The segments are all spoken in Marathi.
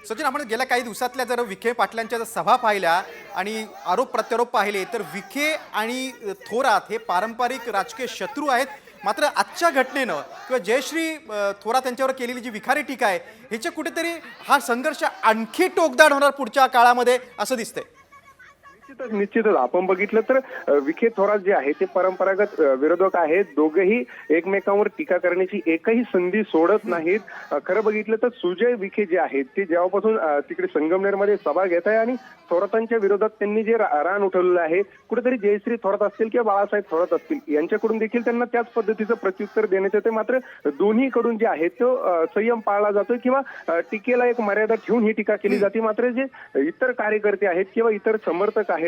सचिन, आपण गेल्या काही दिवसातल्या जर विखे पाटलांच्या जर सभा पाहिल्या आणि आरोप प्रत्यारोप पाहिले तर विखे आणि थोरात हे पारंपरिक राजकीय शत्रू आहेत. मात्र आजच्या घटनेनं किंवा जयश्री थोरात यांच्यावर केलेली जी विखारी टीका आहे ह्याचे कुठेतरी हा संघर्ष आणखी टोकदार होणार पुढच्या काळामध्ये असं दिसतंय. निश्चितच आपण बघितलं तर विखे थोरात जे आहे ते परंपरागत विरोधक आहेत. दोघेही एकमेकांवर टीका करण्याची एकही संधी सोडत नाहीत. खरं बघितलं तर सुजय विखे जे आहेत ते जेव्हापासून तिकडे संगमनेरमध्ये सभा घेत आहे आणि थोरातांच्या विरोधात त्यांनी जे रान उठवलेलं आहे, कुठेतरी जयश्री थोरात असतील किंवा बाळासाहेब थोरात असतील यांच्याकडून देखील त्यांना त्याच पद्धतीचं प्रत्युत्तर देण्यात येते. मात्र दोन्हीकडून जे आहे तो संयम पाळला जातोय किंवा टीकेला एक मर्यादा ठेवून ही टीका केली जाते. मात्र जे इतर कार्यकर्ते आहेत किंवा इतर समर्थक आहेत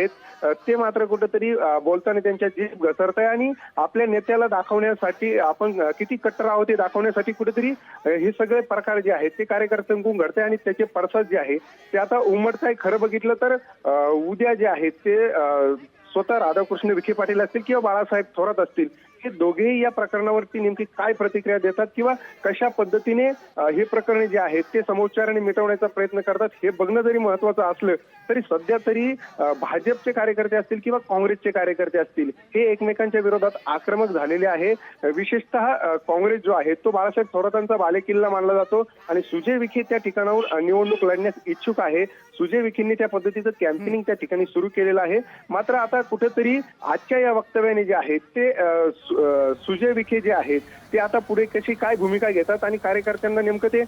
ते मात्र कुठेतरी बोलताना त्यांच्या जीभ घसरत आहे आणि आपल्या नेत्याला दाखवण्यासाठी आपण किती कट्टर आहोत ते दाखवण्यासाठी कुठेतरी हे सगळे प्रकार जे आहेत ते कार्यकर्त्यांकडून घडते आणि त्याचे पडसाद जे आहे ते आता उमटत आहे. खरं बघितलं तर उद्या जे आहेत ते स्वतः राधाकृष्ण विखे पाटील असतील किंवा बाळासाहेब थोरात असतील हे दोघेही या प्रकरणावरती नेमकी काय प्रतिक्रिया देतात किंवा कशा पद्धतीने हे प्रकरण जे आहेत ते समोच्चाराने मिटवण्याचा प्रयत्न करतात हे बघणं जरी महत्वाचं असलं तरी सध्या तरी भाजपचे कार्यकर्ते असतील किंवा काँग्रेसचे कार्यकर्ते असतील हे एकमेकांच्या विरोधात आक्रमक झालेले आहे. विशेषतः काँग्रेस जो आहे तो बाळासाहेब थोरातांचा बालेकिल्ला मानला जातो आणि सुजय विखे त्या ठिकाणावर निवडणूक लढण्यास इच्छुक आहे. सुजय विखेंनी त्या पद्धतीचं कॅम्पेनिंग त्या ठिकाणी सुरू केलेलं आहे. मात्र आता कुठेतरी आजच्या या वक्तव्याने जे आहेत ते सुजय विखे जे आहेत ते आता पुढे कशी काय भूमिका घेतात आणि कार्यकर्त्यांना नेमकं ते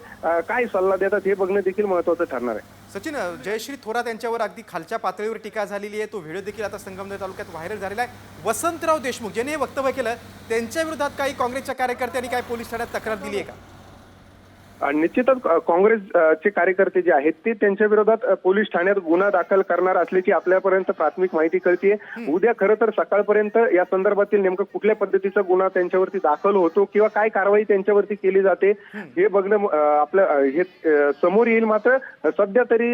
काय सल्ला देतात हे बघणं देखील महत्वाचं ठरणार आहे. सचिन, जयश्री थोरात यांच्यावर अगदी खालच्या पातळीवर टीका झालेली आहे. तो व्हिडिओ देखील आता संगमनेर तालुक्यात व्हायरल झालेला आहे. वसंतराव देशमुख ज्यांनी हे वक्तव्य केलं त्यांच्या विरोधात काही काँग्रेसच्या कार्यकर्त्यांनी काय पोलीस ठाण्यात तक्रार दिली आहे का? निश्चितच काँग्रेसचे कार्यकर्ते जे आहेत ते त्यांच्या विरोधात पोलीस ठाण्यात गुन्हा दाखल करणार असल्याची आपल्यापर्यंत प्राथमिक माहिती कळतीये. उद्या खरं तर सकाळपर्यंत या संदर्भातील नेमकं कुठल्या पद्धतीचा गुन्हा त्यांच्यावरती दाखल होतो किंवा काय कारवाई त्यांच्यावरती केली जाते हे बघणं आपलं हे समोर येईल. मात्र सध्या तरी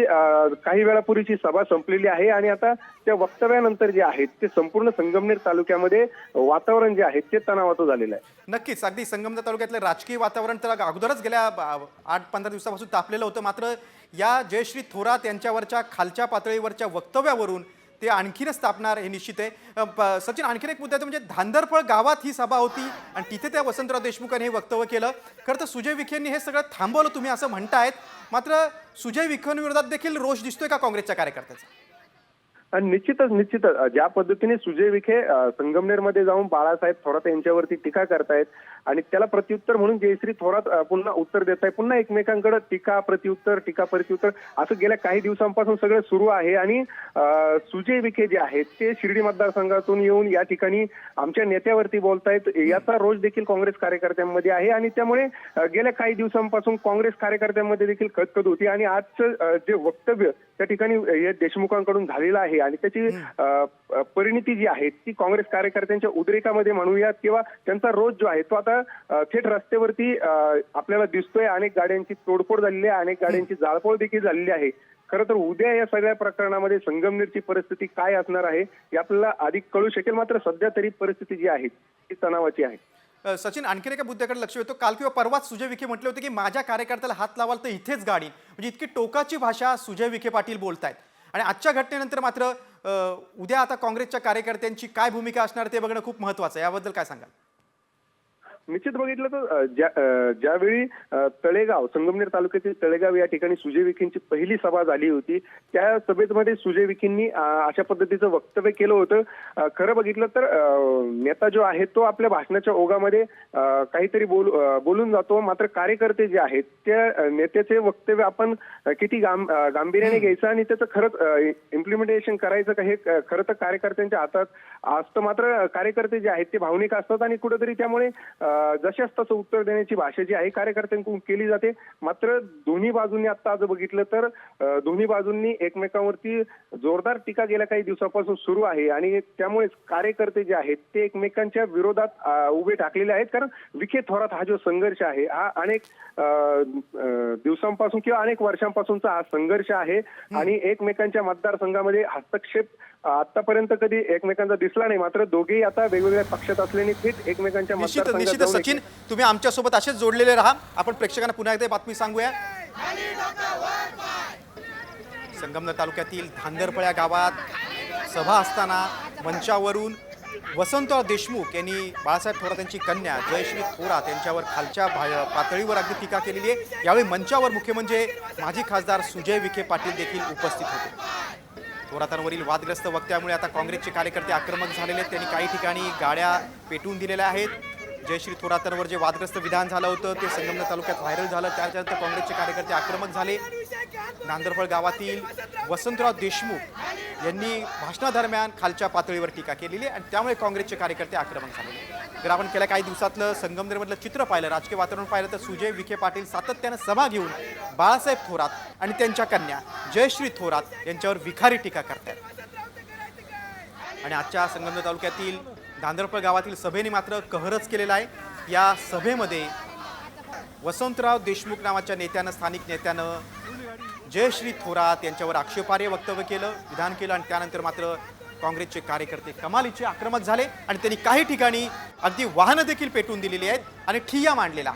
काही वेळापूर्वीची सभा संपलेली आहे आणि आता त्या वक्तव्यानंतर जे आहेत ते संपूर्ण संगमनेर तालुक्यामध्ये वातावरण जे आहे ते तणावाचं झालेलं आहे. नक्कीच, अगदी संगमनेर तालुक्यातलं राजकीय वातावरण तर अगोदरच गेल्या 8-15 दिवसापासून तापलेलं होतं. मात्र या जयश्री थोरात यांच्यावरच्या खालच्या पातळीवरच्या वक्तव्यावरून ते आणखीनच तापणार हे निश्चित आहे. सचिन, आणखीन एक मुद्दा म्हणजे धांदरफळ गावात ही सभा होती आणि तिथे त्या वसंतराव देशमुखांनी हे वक्तव्य केलं. खरं तर सुजय विखेंनी हे सगळं थांबवलं तुम्ही असं म्हणतायत. मात्र सुजय विखेंविरोधात देखील रोष दिसतोय का काँग्रेसच्या कार्यकर्त्याचा? निश्चितच ज्या पद्धतीने सुजय विखे संगमनेरमध्ये जाऊन बाळासाहेब थोरात यांच्यावरती टीका करतायत आणि त्याला प्रत्युत्तर म्हणून जयश्री थोरात पुन्हा उत्तर देत आहे. पुन्हा एकमेकांकडे टीका प्रत्युत्तर असं गेल्या काही दिवसांपासून सगळं सुरू आहे आणि सुजय विखे जे आहेत ते शिर्डी मतदारसंघातून येऊन या ठिकाणी आमच्या नेत्यावरती बोलतायत याचा रोष देखील काँग्रेस कार्यकर्त्यांमध्ये आहे आणि त्यामुळे गेल्या काही दिवसांपासून काँग्रेस कार्यकर्त्यांमध्ये देखील खदखद होती आणि आजचं जे वक्तव्य त्या ठिकाणी देशमुखांकडून झालेलं आहे आणि त्याची परिणिती जी आहे ती काँग्रेस कार्यकर्त्यांच्या उद्रेकामध्ये म्हणूयात किंवा त्यांचा रोष जो आहे तो आता थेट रस्त्यावरती आपल्याला दिसतोय. अनेक गाड्यांची तोडफोड झालेली आहे, अनेक गाड्यांची जाळपोळ देखील झालेली आहे. खरं तर उद्या या सगळ्या प्रकरणामध्ये संगमनेरची परिस्थिती काय असणार आहे हे आपल्याला अधिक कळू शकेल. मात्र सध्या तरी परिस्थिती जी आहे ती तणावाची आहे. सचिन, आणखीन एका मुद्द्याकडे लक्ष येतो. काल किंवा परवाच सुजय विखे म्हटले होते की माझ्या कार्यकर्त्याला हात लावाल तर इथेच गाडी, म्हणजे इतकी टोकाची भाषा सुजय विखे पाटील बोलतायत. आणि आजच्या घटनेनंतर मात्र उद्या आता काँग्रेसच्या कार्यकर्त्यांची काय भूमिका असणार ते बघणं खूप महत्वाचं आहे. याबद्दल काय सांगाल? निश्चित बघितलं तर ज्यावेळी तळेगाव संगमनेर तालुक्यातील तळेगाव या ठिकाणी सुजय विखेंची पहिली सभा झाली होती त्या सभेमध्ये सुजय विखेंनी अशा पद्धतीचं वक्तव्य केलं होतं. खरं बघितलं तर नेता जो आहे तो आपल्या भाषणाच्या ओघामध्ये काहीतरी बोलून जातो. मात्र कार्यकर्ते जे आहेत त्या नेत्याचे वक्तव्य आपण किती गांभीर्याने घ्यायचं आणि त्याचं खरंच इम्प्लिमेंटेशन करायचं का हे खरं तर कार्यकर्त्यांच्या हातात असतं. मात्र कार्यकर्ते जे आहेत ते भावनिक असतात आणि कुठेतरी त्यामुळे जशाच तसं उत्तर देण्याची भाषा जी आहे कार्यकर्त्यांकडून केली जाते. मात्र दोन्ही बाजूंनी आता आज बघितलं तर दोन्ही बाजूंनी एकमेकांवरती जोरदार टीका गेल्या काही दिवसापासून सुरू आहे आणि त्यामुळेच कार्यकर्ते जे आहेत ते एकमेकांच्या विरोधात उभे ठाकलेले आहेत. कारण विखे थोरात हा जो संघर्ष आहे हा अनेक दिवसांपासून किंवा अनेक वर्षांपासूनचा हा संघर्ष आहे आणि एकमेकांच्या मतदारसंघामध्ये हस्तक्षेप आतापर्यंत कधी एकमेकांचा दिसला नाही. मात्र दोघेही आता वेगवेगळ्या पक्षात असल्याने थेट एकमेकांच्या निश्चित सचिन, तुम्ही आमच्या सोबत असेच जोडलेले राहा. आपण प्रेक्षकांना पुन्हा एकदा बातमी सांगूया. संगमनेर तालुक्यातील धांदरफळ्या गावात सभा असताना मंचावरून वसंतराव देशमुख यांनी बाळासाहेब थोरात यांची कन्या जयश्री थोरात यांच्यावर खालच्या पातळीवर अगदी टीका केलेली आहे। यावेळी मंचावर मुख्य म्हणजे माजी खासदार सुजय विखे पाटील देखील उपस्थित होते। थोरातांवरील वादग्रस्त वक्तव्यामुळे आता काँग्रेसचे कार्यकर्ते आक्रमक झालेले आहेत। त्यांनी काही ठिकाणी गाड्या पेटवून दिलेल्या आहेत। जयश्री थोरातांवर जे वादग्रस्त विधान झालं होतं ते संगमनेर तालुक्यात व्हायरल झालं, त्याच्यानंतर काँग्रेसचे कार्यकर्ते आक्रमक झाले। नांदरफळ गावातील वसंतराव देशमुख यांनी भाषणादरम्यान खालच्या पातळीवर टीका केलेली आणि त्यामुळे काँग्रेसचे कार्यकर्ते आक्रमक झाले। जर आपण गेल्या काही दिवसातलं संगमनेरमधलं चित्र पाहिलं, राजकीय वातावरण पाहिलं तर सुजय विखे पाटील सातत्यानं सभा घेऊन बाळासाहेब थोरात आणि त्यांच्या कन्या जयश्री थोरात यांच्यावर विखारी टीका करतात। आणि आजच्या संगमनेर तालुक्यातील धांदरफळ गावातील सभेने मात्र कहरच केलेला आहे। या सभेमध्ये वसंतराव देशमुख नावाच्या नेत्यानं, स्थानिक नेत्यानं जयश्री थोरात यांच्यावर आक्षेपार्ह वक्तव्य केलं, विधान केलं आणि त्यानंतर मात्र काँग्रेसचे कार्यकर्ते कमालीचे आक्रमक झाले आणि त्यांनी काही ठिकाणी अगदी वाहनं देखील पेटवून दिलेली आहेत आणि ठिय्या मांडलेला